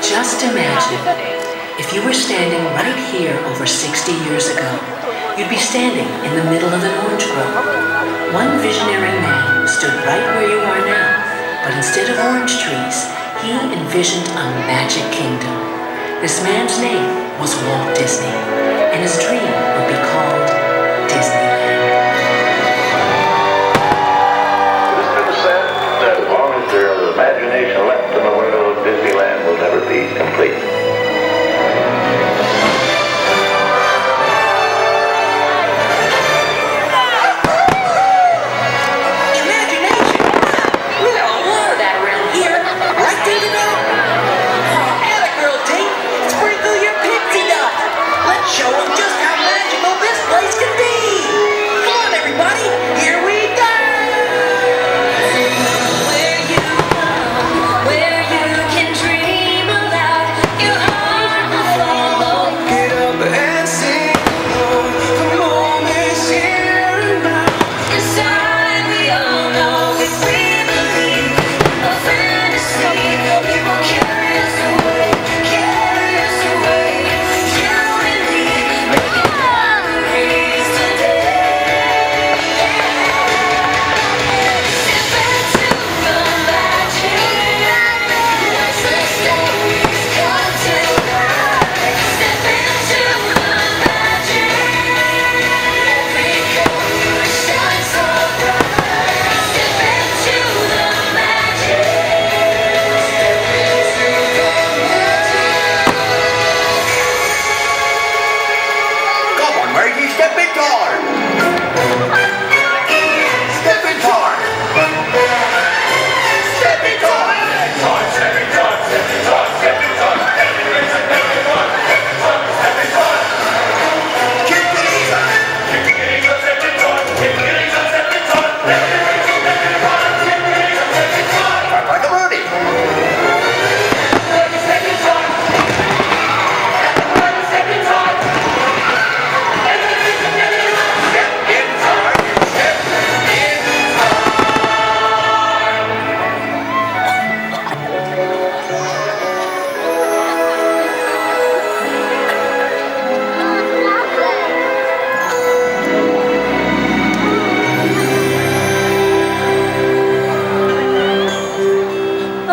Just imagine, if you were standing right here over 60 years ago, you'd be standing in the middle of an orange grove. One visionary man stood right where you are now, but instead of orange trees, he envisioned a magic kingdom. This man's name was Walt Disney, and his dream would be called Disneyland. It has been said that as long as there is imagination left in the world, Disneyland will never be complete. Show them just how magical this place can be! Come on, everybody, here we go! Where you can dream aloud, your heart will follow. Get up and sing, the moment's here and now. Inside we all know if we believe a fantasy, it will carry us away, carry us away. You and me, making memories today. Step into the magic, watch the stories come to life. Step into the magic, every color shines so bright. Step into the magic, step into the magic. Come on, Margie, step in hard. Step in hard. Step in hard. Step in hard. Step in hard. Step in hard. Step in hard. Step in hard. Step in hard. Kick it easy. Kick it easy. Step in hard. Kick it easy. Step in hard. Step in hard. Step in hard. Kick it easy. Step in hard. Like a birdie. Step in hard. Step in hard.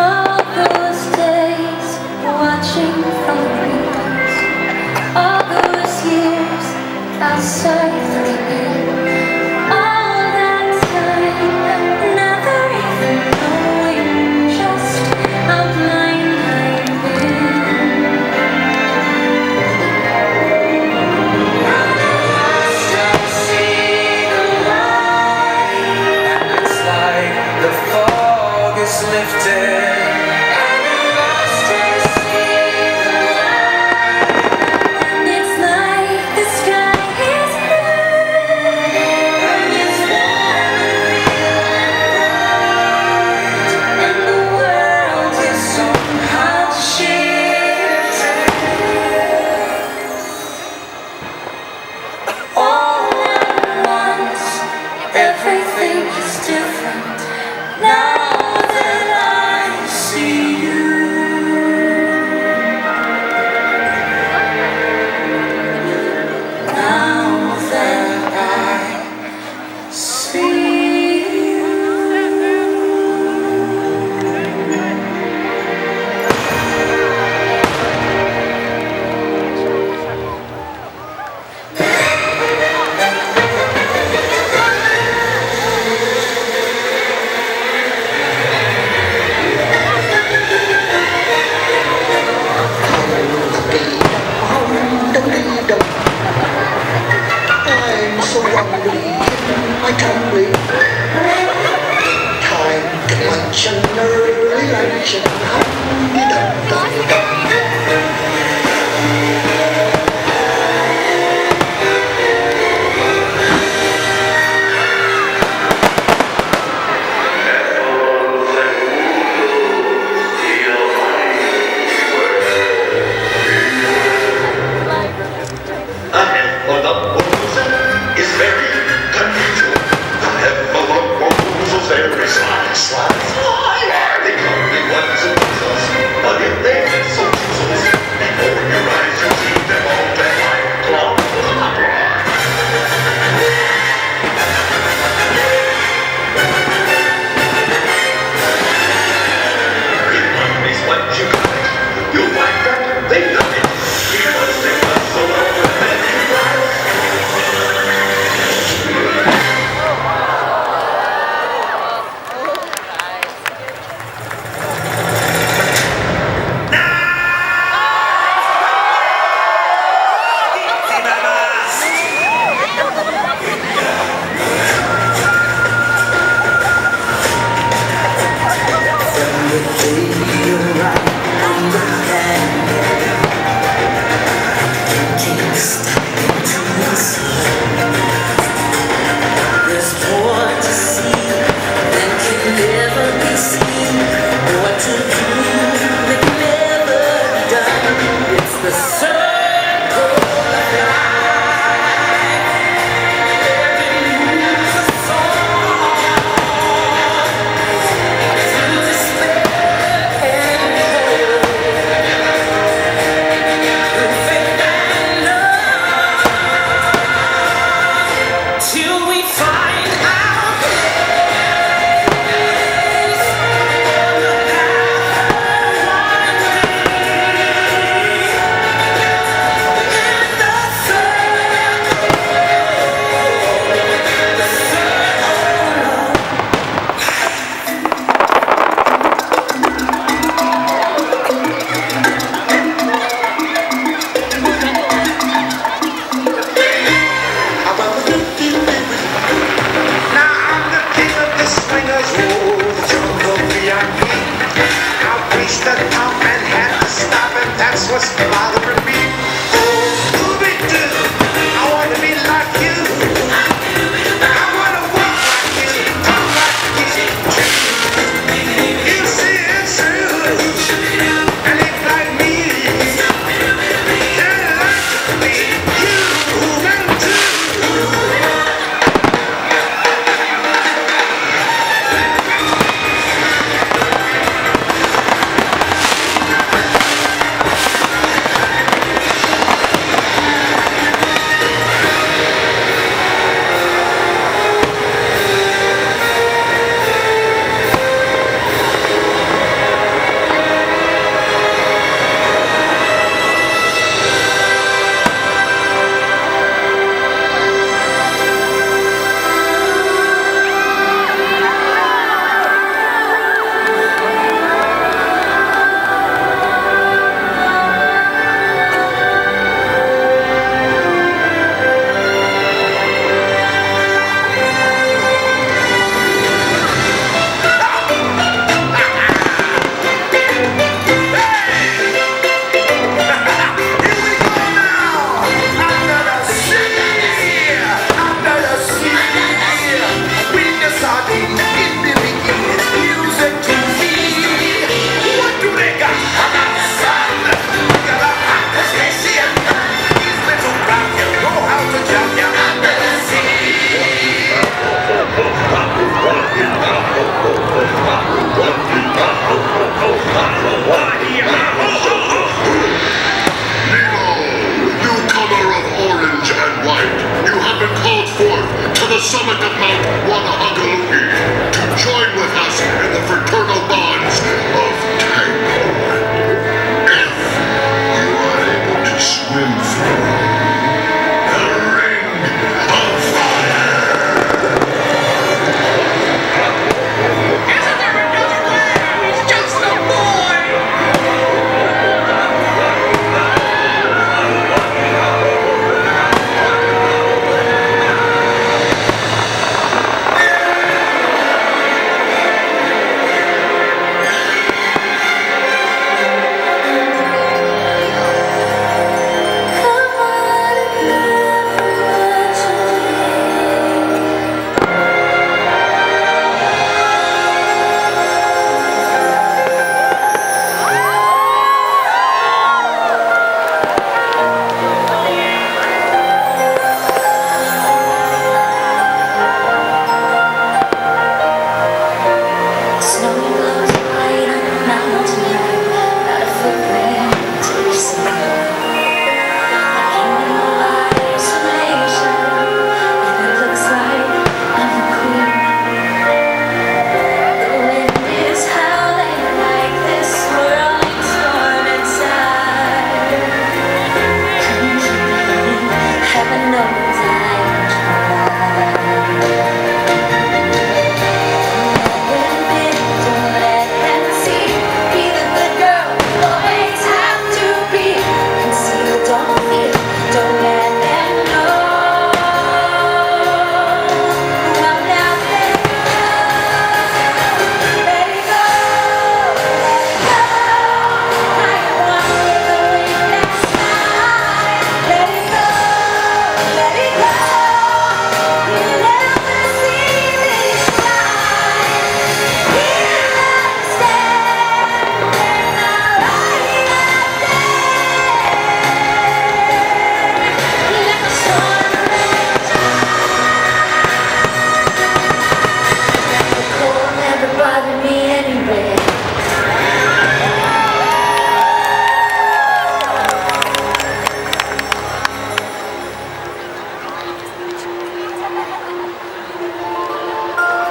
All those days watching from the windows, all those years outside looking in, all that time never even knowing just how blind I've been. Lost and see the light. It's like the fog is lifted. It's like the sky is blue, it's warm and the world is somehow shifted. All at once, everything is different now that I see you. Now that I see you. so wrongly in my company. Time to lunch and early lunch and hum-de-dum-dum-dum.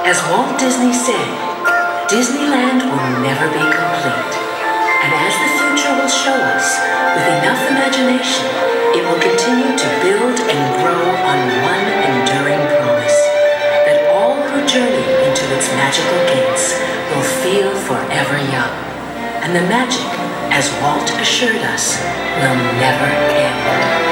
As Walt Disney said, Disneyland will never be complete. And as the future will show us, with enough imagination, it will continue to build and grow on one enduring promise, that all who journey into its magical gates will feel forever young. And the magic, as Walt assured us, will never end.